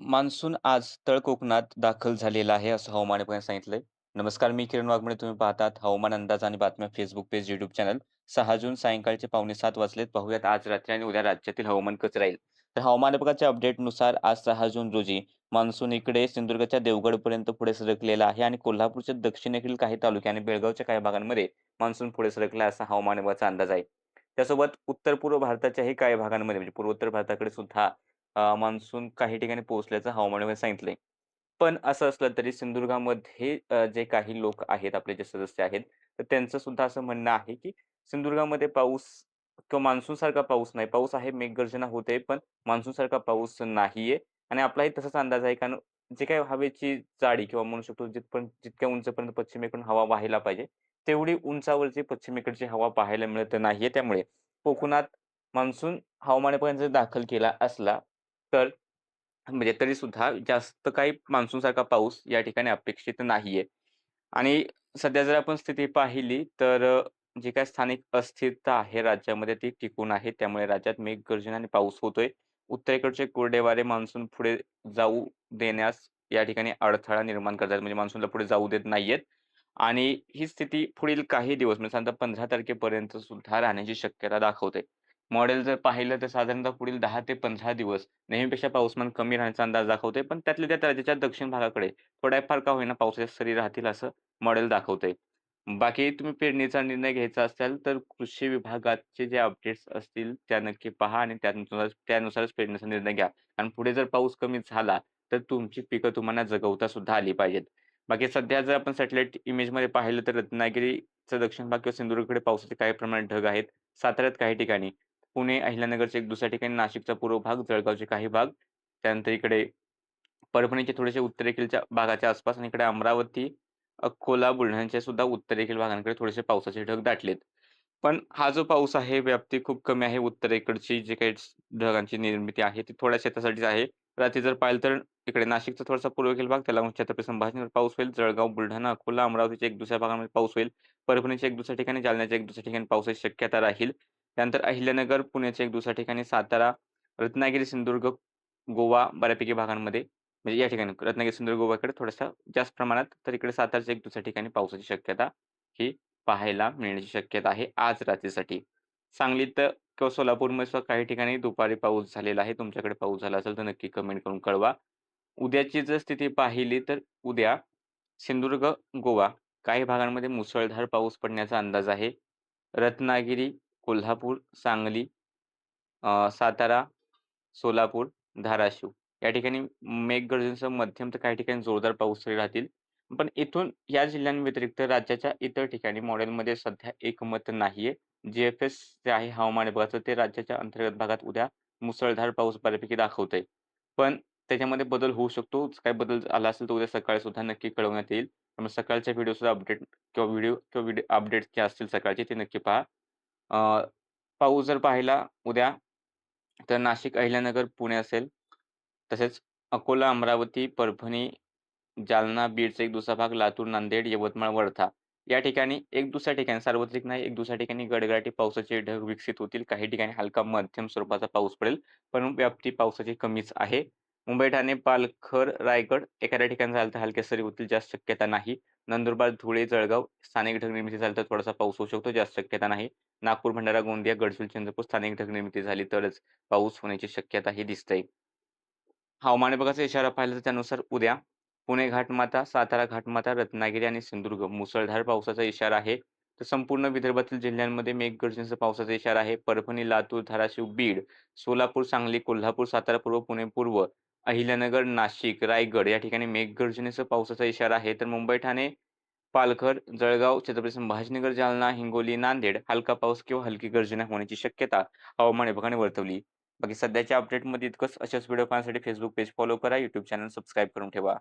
Monsoon आज तळ कोकणात दाखल झालेला आहे, असं हवामान विभागाने सांगितलंय. नमस्कार, मी किरण वाघमारे. तुम्ही पाहतात हवामान अंदाज आणि बातम्या फेसबुक पेज, यूट्यूब चॅनल. 6 जून सायंकाळचे 6:45 वाजलेत. पाहूयात आज रात्री आणि उद्या राज्यातील हवामान कसं राहील. तर हवामान विभागाच्या अपडेटनुसार आज 6 जून रोजी मान्सून इकडे सिंधुदुर्गच्या देवगडपर्यंत पुढे सरकलेला आहे आणि कोल्हापूरच्या दक्षिणेकडील काही तालुके आणि बेळगावच्या काही भागांमध्ये मान्सून पुढे सरकला असा हवामान विभागाचा अंदाज आहे. त्यासोबत उत्तर-पूर्व भारताच्याही काही भागांमध्ये म्हणजे पूर्वोत्तर भारताकडे सुद्धा मान्सून काही ठिकाणी पोहोचल्याचं हवामान विभागाने सांगितलंय. पण असं असलं तरी सिंधुदुर्गामध्ये जे काही लोक आहेत, आपले जे सदस्य आहेत, तर त्यांचं सुद्धा असं म्हणणं आहे, की सिंधुदुर्गामध्ये पाऊस किंवा मान्सूनसारखा पाऊस नाही. पाऊस आहे, मेघगर्जना होते, पण मान्सूनसारखा पाऊस नाहीये आणि आपलाही तसाच अंदाज आहे. कारण जे काही हवेची जाडी किंवा म्हणू शकतो जितक्या उंचपर्यंत पश्चिमेकडून हवा वाहायला पाहिजे, तेवढी उंचावरची पश्चिमेकडची हवा पाहायला मिळत नाहीये. त्यामुळे कोकणात मान्सून हवामान विभागाने जर दाखल केला असला, तर म्हणजे तरीसुद्धा जास्त काही मान्सूनसारखा पाऊस या ठिकाणी अपेक्षित नाहीये. आणि सध्या जर आपण स्थिती पाहिली तर जी काही स्थानिक अस्थिरता आहे राज्यामध्ये ती टिकून आहे. त्यामुळे राज्यात मेघगर्जना आणि पाऊस होतोय. उत्तरेकडचे कोरडे वारे मान्सून पुढे जाऊ देण्यास या ठिकाणी अडथळा निर्माण करतात. म्हणजे मान्सूनला पुढे जाऊ देत नाहीयेत. आणि ही स्थिती पुढील काही दिवस म्हणजे साधारणतः 15 तारखेपर्यंत सुद्धा राहण्याची शक्यता दाखवते. मॉडेल जर पाहिलं तर साधारणतः पुढील 10 ते 15 दिवस नेहमीपेक्षा पाऊसमान कमी राहण्याचा अंदाज दाखवतोय. पण त्यातल्या त्यात राज्याच्या दक्षिण भागाकडे थोड्याफार का होईना पावसाच्या सरी राहतील असं मॉडेल दाखवतंय. बाकी तुम्ही पेरणीचा निर्णय घ्यायचा असेल तर कृषी विभागाचे जे अपडेट्स असतील त्या नक्की पहा आणि त्यानुसारच पेरणीचा निर्णय घ्या. आणि पुढे जर पाऊस कमी झाला तर तुमची पिकं तुम्हाला जगवता सुद्धा आली पाहिजेत. बाकी सध्या जर आपण सॅटेलाईट इमेजमध्ये पाहिलं तर रत्नागिरीचा दक्षिण भाग किंवा सिंधुदुर्गकडे पावसाचे काही प्रमाणात ढग आहेत. साताऱ्यात काही ठिकाणी, पुणे, अहिल्यानगरचे एक दुसऱ्या ठिकाणी, नाशिकचा पूर्व भाग, जळगावचे काही भाग, त्यानंतर इकडे परभणीचे थोडेसे उत्तरेकडच्या भागाच्या आसपास आणि इकडे अमरावती, अकोला, बुलढाण्याच्या सुद्धा उत्तरेकडील भागांकडे थोडेसे पावसाचे ढग दाटलेत. पण हा जो पाऊस आहे व्याप्ती खूप कमी आहे. उत्तरेकडची जी काही ढगांची निर्मिती आहे ती थोड्या शेतासाठीच आहे. रात्री जर पाहिलं तर इकडे नाशिकचा थोडासा पूर्वेकडील भाग त्याला छत्रपती संभाजीनगर पाऊस होईल. जळगाव, बुलढाणा, अकोला, अमरावतीच्या एक दुसऱ्या भागामध्ये पाऊस होईल. परभणीच्या एक दुसऱ्या ठिकाणी, जालन्याच्या एक दुसऱ्या ठिकाणी पावसाची शक्यता राहील. त्यानंतर अहिल्यानगर, पुण्याच्या एक दुसऱ्या ठिकाणी, सातारा, रत्नागिरी, सिंधुदुर्ग, गोवा बऱ्यापैकी भागांमध्ये म्हणजे या ठिकाणी रत्नागिरी, सिंधुदुर्ग, गोव्याकडे थोडासा जास्त प्रमाणात, तर इकडे सातारच्या एक दुसऱ्या ठिकाणी पावसाची शक्यता ही पाहायला मिळण्याची शक्यता आहे आज रात्रीसाठी. सांगलीत किंवा सोलापूरमध्ये सुद्धा काही ठिकाणी दुपारी पाऊस झालेला आहे. तुमच्याकडे पाऊस झाला असेल तर नक्की कमेंट करून कळवा. उद्याची जर स्थिती पाहिली तर उद्या सिंधुदुर्ग, गोवा काही भागांमध्ये मुसळधार पाऊस पडण्याचा अंदाज आहे. रत्नागिरी, कोल्हापूर, सांगली, सातारा, सोलापूर, धाराशिव या ठिकाणी मेघगर्जनेसह मध्यम तर काही ठिकाणी जोरदार पाऊसही राहतील. पण इथून या जिल्ह्यांव्यतिरिक्त राज्याच्या इतर ठिकाणी मॉडेलमध्ये सध्या एकमत नाहीये. जी-एफ-एस जे आहे हवामान विभागाचं ते राज्याच्या अंतर्गत भागात उद्या मुसळधार पाऊस बऱ्यापैकी दाखवतंय. पण त्याच्यामध्ये बदल होऊ शकतो. काही बदल आला असेल तर उद्या सकाळी सुद्धा नक्की कळवण्यात येईल. त्यामुळे सकाळच्या व्हिडिओ अपडेट किंवा व्हिडिओ अपडेट्स जे असतील सकाळचे ते नक्की पहा. पाऊस जर पाहिला उद्या तर नाशिक, अहिल्यानगर, पुणे असेल. तसेच अकोला, अमरावती, परभणी, जालना, बीडचा एक दुसरा भाग, लातूर, नांदेड, यवतमाळ, वर्धा या ठिकाणी एक दुसऱ्या ठिकाणी सार्वत्रिक नाही, एक दुसऱ्या ठिकाणी गडगडाटी पावसाचे ढग विकसित होतील. काही ठिकाणी हलका मध्यम स्वरूपाचा पाऊस पडेल, पण व्याप्ती पावसाची कमीच आहे. मुंबई, ठाणे, पालघर, रायगड एखाद्या ठिकाणी झालं तर हलक्या सरी होतील, जास्त शक्यता नाही. नंदुरबार, धुळे, जळगाव स्थानिक ढग निर्मिती झाली तर थोडासा पाऊस होऊ शकतो, जास्त शक्यता नाही. नागपूर, भंडारा, गोंदिया, गडचिरोली, चंद्रपूर स्थानिक ढग निर्मिती झाली तरच पाऊस होण्याची शक्यताही दिसते. हवामान विभागाचा इशारा पाहिला तर त्यानुसार उद्या पुणे घाटमाथा, सातारा घाटमाथा, रत्नागिरी आणि सिंधुदुर्ग मुसळधार पावसाचा इशारा आहे. तर संपूर्ण विदर्भातील जिल्ह्यांमध्ये मेघगर्जनेसह पावसाचा इशारा आहे. परभणी, लातूर, धाराशिव, बीड, सोलापूर, सांगली, कोल्हापूर, सातारा पूर्व, पुणे पूर्व, अहिल्यानगर, नाशिक, रायगड या ठिकाणी मेघगर्जनेसह पावसाचा इशारा आहे. तर मुंबई, ठाणे, पालघर, जळगाव, छत्रपती संभाजीनगर, जालना, हिंगोली, नांदेड हलका पाऊस किंवा हलकी गर्जना होण्याची शक्यता हवामान विभागाने वर्तवली. बाकी सध्याच्या अपडेटमध्ये इतकंच. अशाच व्हिडिओ पाहण्यासाठी फेसबुक पेज फॉलो करा, YouTube चॅनल सबस्क्राईब करून ठेवा.